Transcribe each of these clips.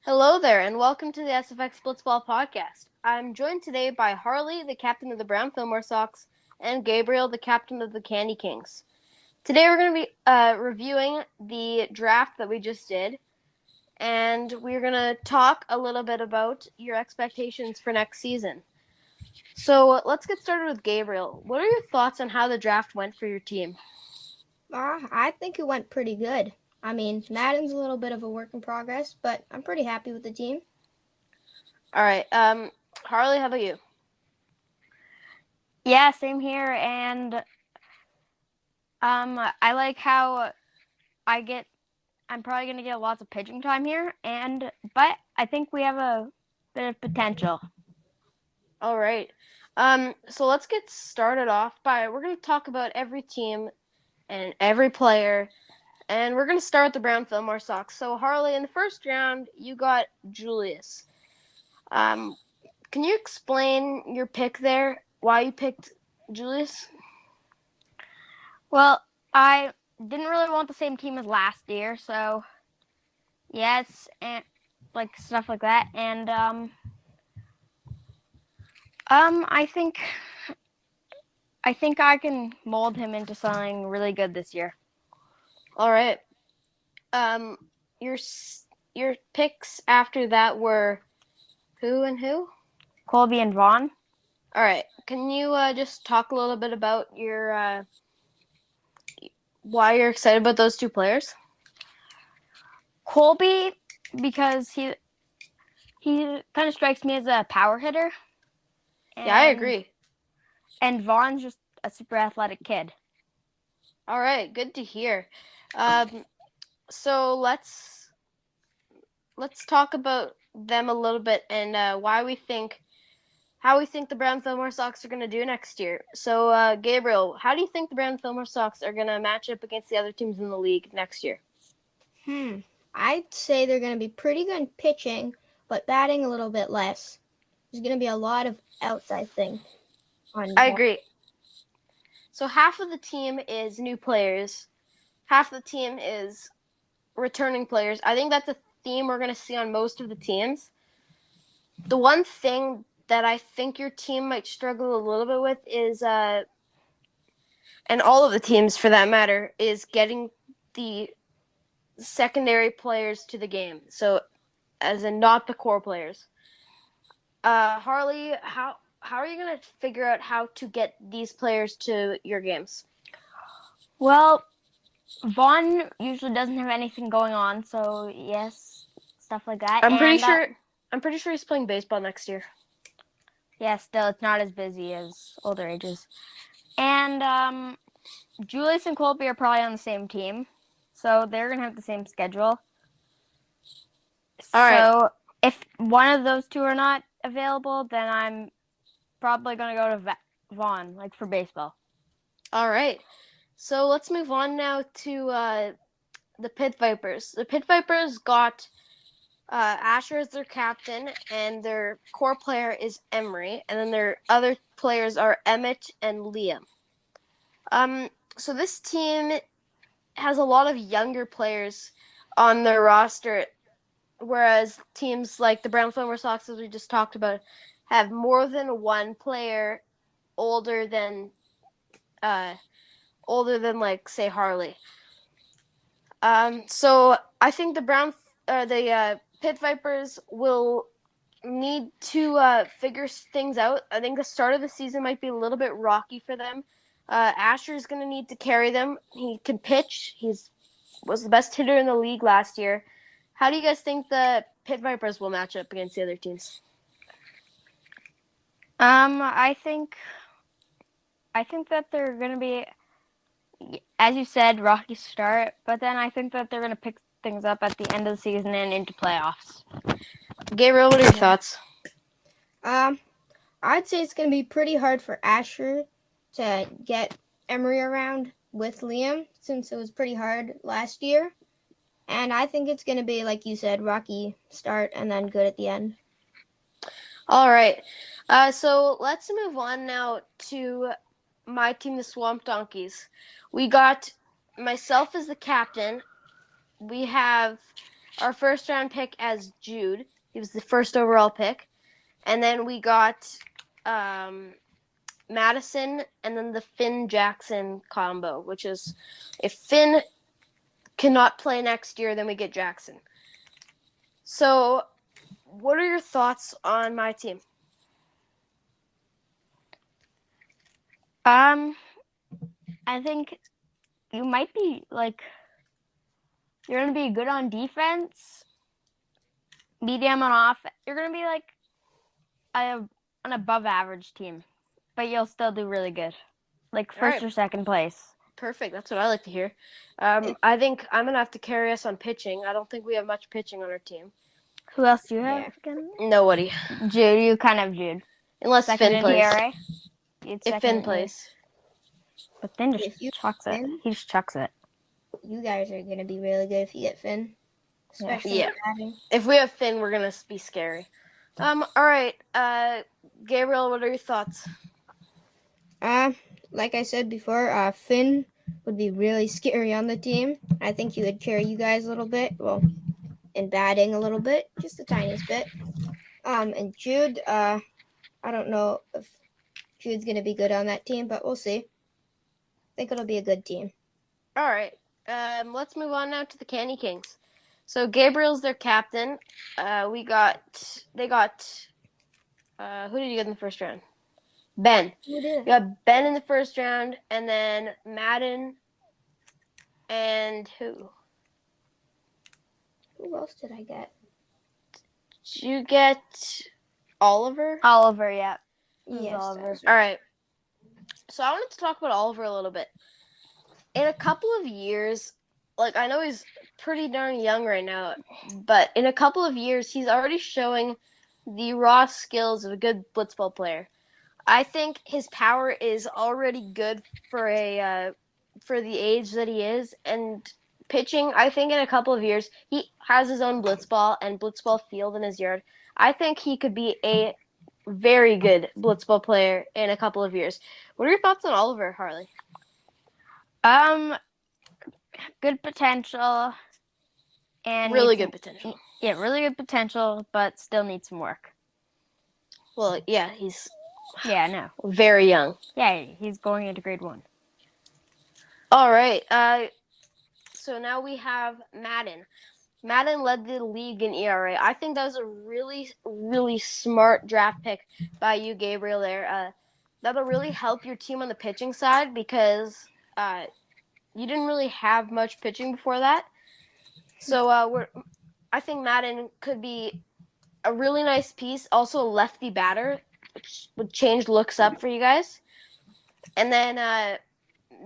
Hello there, and welcome to the SFX Blitzball podcast. I'm joined today by Harley, the captain of the Brown Fillmore Sox, and Gabriel, the captain of the Candy Kings. Today we're going to be reviewing the draft that we just did, and we're going to talk a little bit about your expectations for next season. So let's get started with Gabriel. What are your thoughts on how the draft went for your team? I think it went pretty good. I mean, Madden's a little bit of a work in progress, but I'm pretty happy with the team. All right, Harley, how about you? Yeah, same here. And I like how I'm probably gonna get lots of pitching time here, but I think we have a bit of potential. All right. So let's get started off we're going to talk about every team and every player, and we're going to start with the Brown Fillmore Sox. So Harley, in the first round, you got Julius. Can you explain your pick there? Why you picked Julius? Well, I didn't really want the same team as last year, so yes, and like stuff like that. And I think I can mold him into something really good this year. All right. Your picks after that were who and who? Colby and Vaughn. All right. Can you just talk a little bit about your why you're excited about those two players? Colby, because he kind of strikes me as a power hitter. Yeah, I agree. And Vaughn's just a super athletic kid. All right, good to hear. So let's talk about them a little bit and how we think the Brown Fillmore Sox are going to do next year. So, Gabriel, how do you think the Brown Fillmore Sox are going to match up against the other teams in the league next year? I'd say they're going to be pretty good in pitching, but batting a little bit less. There's going to be a lot of outside things. I agree. So half of the team is new players, half of the team is returning players. I think that's a theme we're going to see on most of the teams. The one thing that I think your team might struggle a little bit with is, and all of the teams for that matter, is getting the secondary players to the game. So, as in not the core players. Harley, how are you going to figure out how to get these players to your games? Well, Vaughn usually doesn't have anything going on, so yes, stuff like that. I'm pretty sure he's playing baseball next year. Yeah, still it's not as busy as older ages. And Julius and Colby are probably on the same team, so they're gonna have the same schedule. All right. So if one of those two are not available, then I'm probably gonna go to Vaughn, like for baseball. All right. So let's move on now to the Pit Vipers. The Pit Vipers got Asher as their captain, and their core player is Emery, and then their other players are Emmett and Liam. So this team has a lot of younger players on their roster, whereas teams like the Brown Fillmore Sox, as we just talked about, have more than one player older than like say Harley. So I think the Pit Vipers will need to figure things out. I think the start of the season might be a little bit rocky for them. Asher is going to need to carry them. He can pitch. Was the best hitter in the league last year. How do you guys think the Pit Vipers will match up against the other teams? I think that they're gonna be, as you said, rocky start, but then I think that they're gonna pick things up at the end of the season and into playoffs. Gabriel, what are your thoughts? I'd say it's going to be pretty hard for Asher to get Emery around with Liam, since it was pretty hard last year. And I think it's going to be, like you said, rocky start and then good at the end. All right. So let's move on now to my team, the Swamp Donkeys. We got myself as the captain. We have our first round pick as Jude. He was the first overall pick. And then we got Madison and then the Finn Jackson combo, which is if Finn cannot play next year, then we get Jackson. So, what are your thoughts on my team? I think you might be you're gonna be good on defense, medium on off. You're gonna be like an above average team, but you'll still do really good, like first or second place. Perfect. That's what I like to hear. I think I'm gonna have to carry us on pitching. I don't think we have much pitching on our team. Who else do you have again? Nobody. Jude. You kind of Jude. Unless Second Finn plays. ERA. If Finn plays. But Finn just chucks it. He just chucks it. You guys are going to be really good if you get Finn. Especially if we have Finn, we're going to be scary. All right. Gabriel, what are your thoughts? Like I said before, Finn would be really scary on the team. I think he would carry you guys a little bit. Well, in batting a little bit, just the tiniest bit. And Jude, I don't know if Jude's going to be good on that team, but we'll see. I think it'll be a good team. All right. Let's move on now to the Candy Kings. So Gabriel's their captain. They got who did you get in the first round? Ben. Who did? You got Ben in the first round, and then Madden, and who? Who else did I get? Did you get Oliver? Oliver, yeah. Yes. Oliver. All right. So I wanted to talk about Oliver a little bit. In a couple of years, like I know he's pretty darn young right now, but in a couple of years, he's already showing the raw skills of a good blitzball player. I think his power is already good for for the age that he is, and pitching. I think in a couple of years, he has his own blitzball and blitzball field in his yard. I think he could be a very good blitzball player in a couple of years. What are your thoughts on Oliver, Harley? Good potential, and really good potential. Yeah, really good potential, but still needs some work. Well, yeah, he's very young. Yeah, he's going into grade 1. All right. So now we have Madden. Madden led the league in ERA. I think that was a really, really smart draft pick by you, Gabriel. There, that'll really help your team on the pitching side because you didn't really have much pitching before that. So I think Madden could be a really nice piece. Also, a lefty batter, which would change looks up for you guys. And then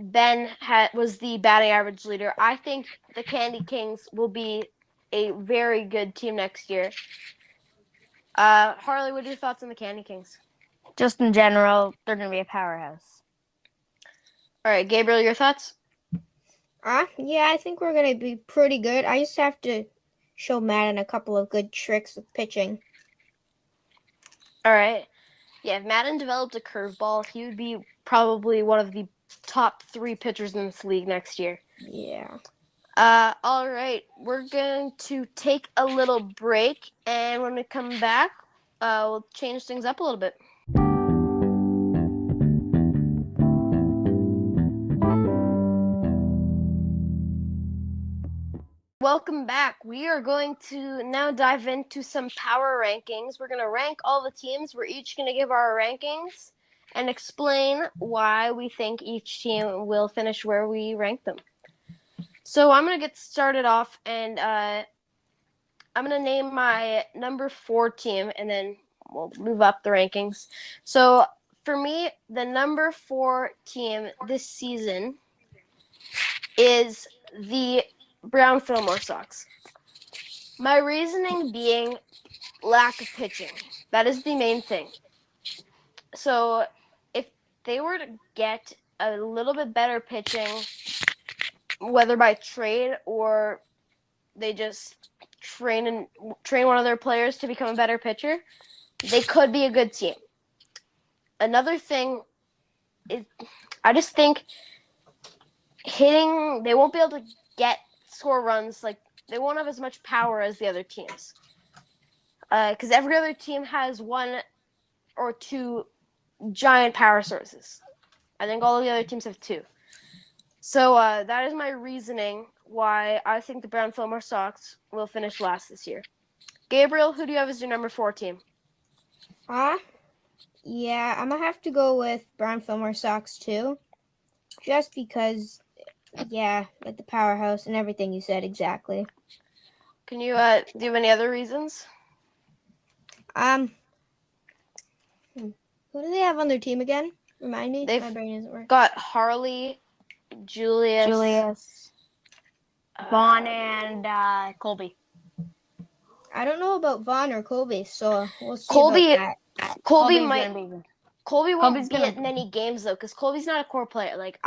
Ben was the batting average leader. I think the Candy Kings will be a very good team next year. Harley, what are your thoughts on the Candy Kings? Just in general, they're going to be a powerhouse. All right, Gabriel, your thoughts? Yeah, I think we're going to be pretty good. I just have to show Madden a couple of good tricks with pitching. All right. Yeah, if Madden developed a curveball, he would be probably one of the top 3 pitchers in this league next year. Yeah. All right. We're going to take a little break, and when we come back, we'll change things up a little bit. Welcome back. We are going to now dive into some power rankings. We're going to rank all the teams. We're each going to give our rankings and explain why we think each team will finish where we rank them. So I'm going to get started off, and I'm going to name my number 4 team, and then we'll move up the rankings. So for me, the number 4 team this season is the Brown Fillmore Sox. My reasoning being lack of pitching. That is the main thing. So if they were to get a little bit better pitching, whether by trade or they just train one of their players to become a better pitcher, they could be a good team. Another thing is I just think hitting, they won't be able to score runs like they won't have as much power as the other teams. Because every other team has one or two giant power sources. I think all of the other teams have two. So that is my reasoning why I think the Brown Fillmore Sox will finish last this year. Gabriel, who do you have as your number 4 team? Yeah, I'm gonna have to go with Brown Fillmore Sox too, just because, yeah, like the powerhouse and everything you said exactly. Can you do you have any other reasons? Who do they have on their team again? Remind me. They've My brain isn't working. got Harley, Julius, Vaughn, and Colby. I don't know about Vaughn or Colby, so we'll see Colby. about that. Colby Colby's might. gonna be. Colby won't Colby's be gonna- at many games though, because Colby's not a core player. Like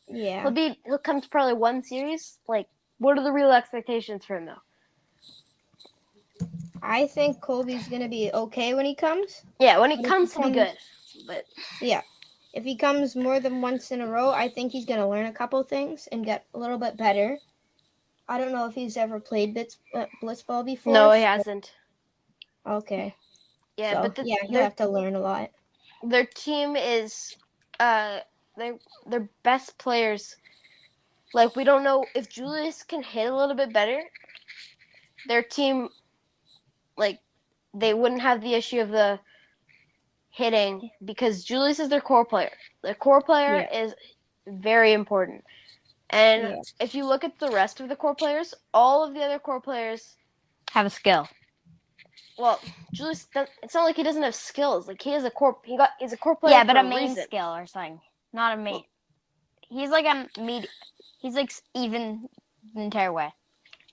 Yeah. he'll come to probably one series. Like, what are the real expectations for him though? I think Colby's gonna be okay when he comes. Yeah, when he But if comes, he he'll be good. But If he comes more than once in a row, I think he's gonna learn a couple things and get a little bit better. I don't know if he's ever played blitzball before. no, he hasn't. Okay. Yeah, So, but he'll have to learn a lot. their team is their best players. Like, we don't know if Julius can hit a little bit better. Their team, like, they wouldn't have the issue of the hitting because Julius is their core player. Their core player is very important. And if you look at the rest of the core players, all of the other core players Have a skill. Well, Julius, it's not like he doesn't have skills. Like, he's a core player. Yeah, but for a main reason. skill or something. Not a main. He's like a He's like even the entire way.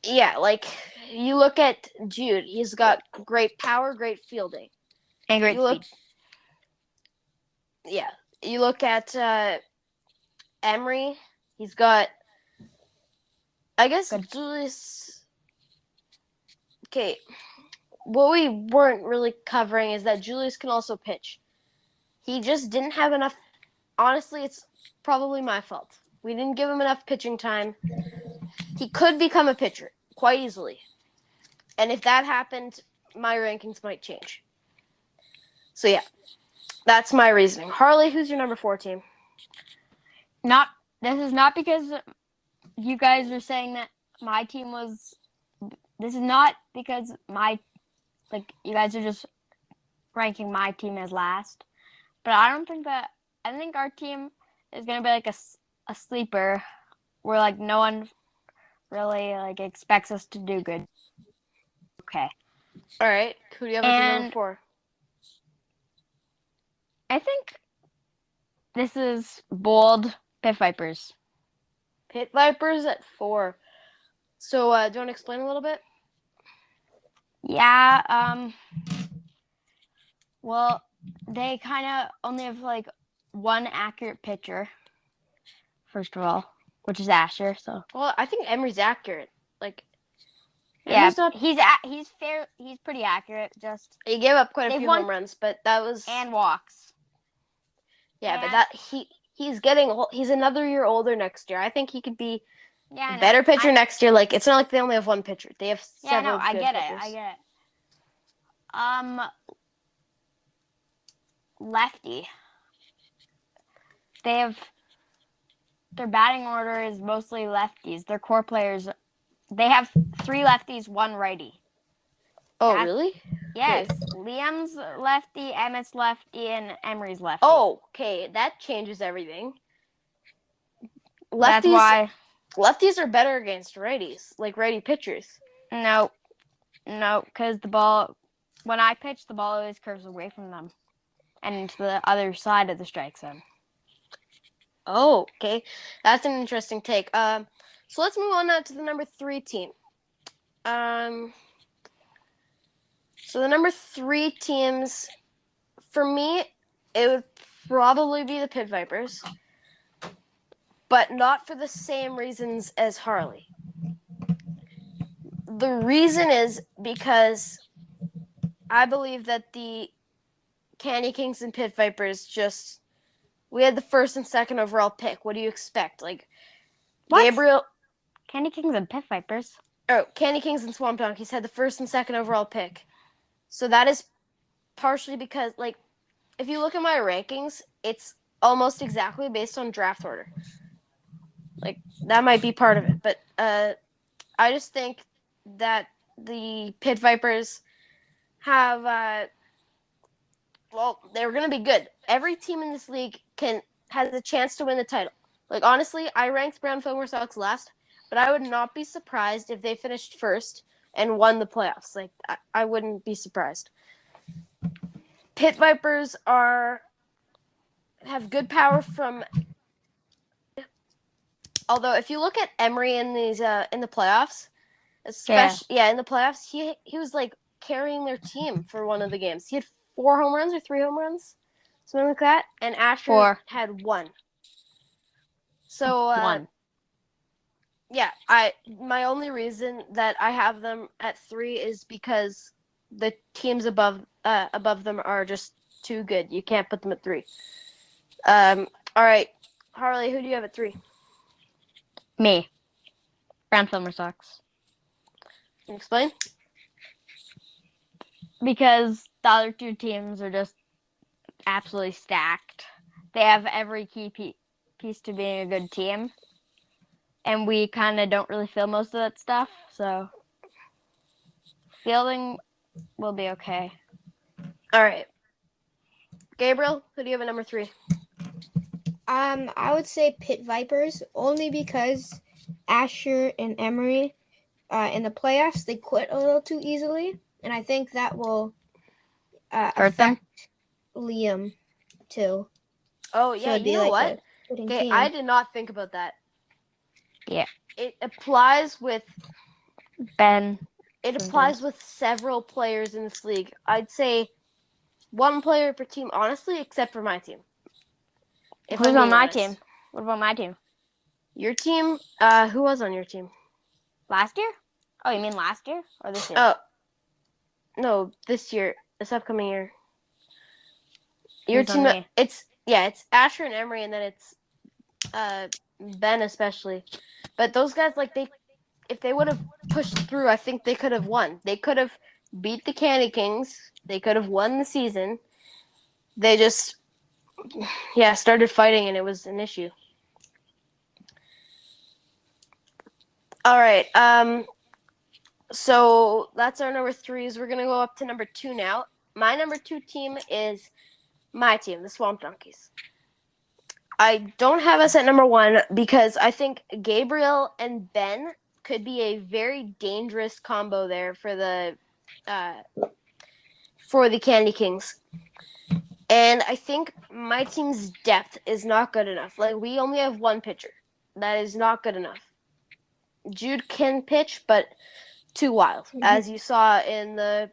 Yeah, like, you look at Jude. He's got great power, great fielding. And great speed. Yeah. You look at Emery. He's got, I guess, Good. Julius. Okay. What we weren't really covering is that Julius can also pitch. He just didn't have enough. Honestly, it's probably my fault. We didn't give him enough pitching time. He could become a pitcher quite easily. And if that happened, my rankings might change. So, yeah, that's my reasoning. Harley, who's your number 4 team? This is not because you guys are saying that my team was. This is not because you guys are just ranking my team as last. But I don't think that. I think our team is going to be like a sleeper where, like, no one really, like, expects us to do good. Okay. All right. Who do you have as your number 4? I think this is bold Pit Vipers. Pit Vipers at 4. So, do you want to explain a little bit? Yeah, well, they kind of only have, like, one accurate pitcher, first of all, which is Asher, so. Well, I think Emery's accurate. Like, Yeah, Emery's he's pretty accurate, just. he gave up quite a They've few won- home runs, but that was... And walks. Yeah, and- but he's getting old. He's another year older next year. I think he could be Yeah, a better pitcher next year. Like, it's not like they only have one pitcher. They have several I good get pitchers. it, I get it. Lefty. Their batting order is mostly lefties. Their core players, they have 3 lefties, 1 righty. Oh, That's- really? Yes, Liam's lefty, Emmett's lefty, and Emery's lefty. Oh, okay. That changes everything. That's why. Lefties are better against righties, like righty pitchers. No, because the ball, when I pitch, the ball always curves away from them and into the other side of the strike zone. Oh, okay. That's an interesting take. So let's move on now to the number 3 team. So the number 3 teams, for me, it would probably be the Pit Vipers, but not for the same reasons as Harley. The reason is because I believe that the Candy Kings and Pit Vipers we had the 1st and 2nd overall pick. What do you expect? Like, What? Gabriel, Candy Kings and Pit Vipers. Candy Kings and Swamp Donkeys had the first and second overall pick. So that is partially because, like, if you look at my rankings, it's almost exactly based on draft order. Like, that might be part of it. But I just think that the Pit Vipers have, they're going to be good. Every team in this league has a chance to win the title. Like, honestly, I ranked Brown Fillmore Sox last, but I would not be surprised if they finished first and won the playoffs. Like, I wouldn't be surprised. Pit Vipers have good power from. Although, if you look at Emery in these in the playoffs, especially in the playoffs, he was like carrying their team for one of the games. He had 4 home runs or 3 home runs, something like that, and Asher had 1. So 1. Yeah, my only reason that I have them at 3 is because the teams above them are just too good. You can't put them at 3. All right, Harley, who do you have at 3? Me. Brown Fillmore Sox. Can you explain? Because the other 2 teams are just absolutely stacked. They have every key piece to being a good team. And we kind of don't really feel most of that stuff. So fielding will be okay. All right. Gabriel, who do you have at number 3? I would say Pit Vipers, only because Asher and Emery in the playoffs, they quit a little too easily. And I think that will affect Liam too. Oh, yeah, so you know what? Okay, I did not think about that. Yeah. It applies with Ben. It applies with several players in this league. I'd say 1 player per team, honestly, except for my team. Who's on my team? What about my team? Your team? Who was on your team? Last year? Oh, you mean last year or this year? Oh, no, this year, this upcoming year. Your team, it's Asher and Emery, and then it's Ben especially. But those guys, like, if they would have pushed through, I think they could have won. They could have beat the Candy Kings. They could have won the season. They just, started fighting, and it was an issue. All right. So that's our number 3s. We're going to go up to number 2 now. My number 2 team is my team, the Swamp Donkeys. I don't have us at number 1 because I think Gabriel and Ben could be a very dangerous combo there for the Candy Kings. And I think my team's depth is not good enough. Like, we only have 1 pitcher. That is not good enough. Jude can pitch, but too wild, as you saw in the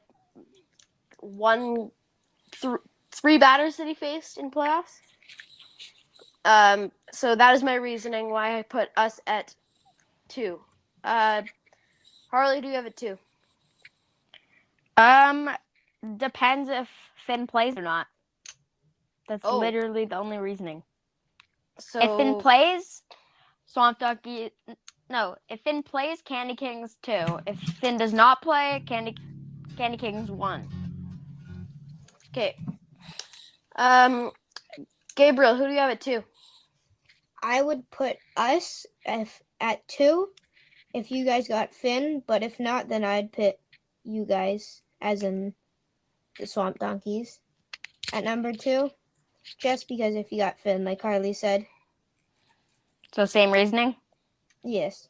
3 batters that he faced in playoffs. So that is my reasoning why I put us at 2. Harley, do you have it 2? Depends if Finn plays or not. That's literally the only reasoning. So if Finn plays, Swamp Donkey. No, if Finn plays, Candy Kings 2. If Finn does not play, Candy Kings 1. Okay. Gabriel, who do you have at 2? I would put us at 2 if you guys got Finn, but if not, then I'd put you guys, as in the Swamp Donkeys, at number 2, just because if you got Finn, like Harley said. So same reasoning? Yes.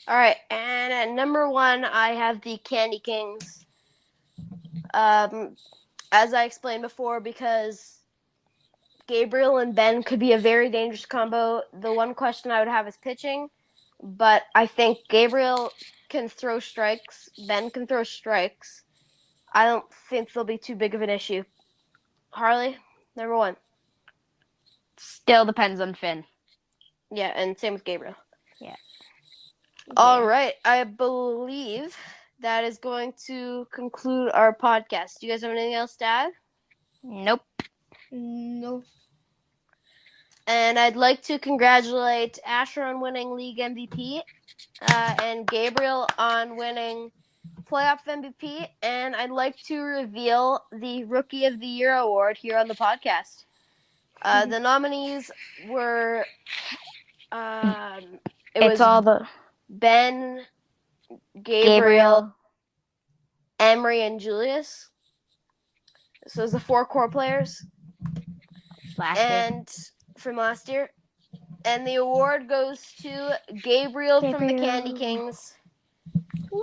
All right, and at number 1, I have the Candy Kings. As I explained before, because Gabriel and Ben could be a very dangerous combo. The one question I would have is pitching, but I think Gabriel can throw strikes. Ben can throw strikes. I don't think they'll be too big of an issue. Harley, number 1. Still depends on Finn. Yeah, and same with Gabriel. Yeah. All right. I believe that is going to conclude our podcast. Do you guys have anything else to add? Nope. No. And I'd like to congratulate Asher on winning league MVP and Gabriel on winning playoff MVP. And I'd like to reveal the Rookie of the Year award here on the podcast. The nominees were It's all the Ben, Gabriel, Gabriel. Emery, and Julius. So it's the 4 core players. Last year. And from last year. And the award goes to Gabriel from the Candy Kings.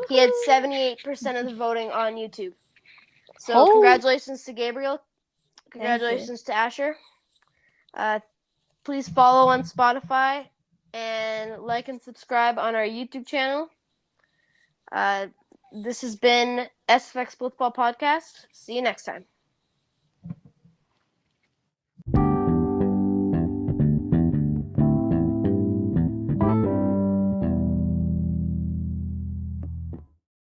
He had 78% of the voting on YouTube. So congratulations to Gabriel. Congratulations to Asher. Please follow on Spotify and like and subscribe on our YouTube channel. This has been SFX Blitzball Podcast. See you next time.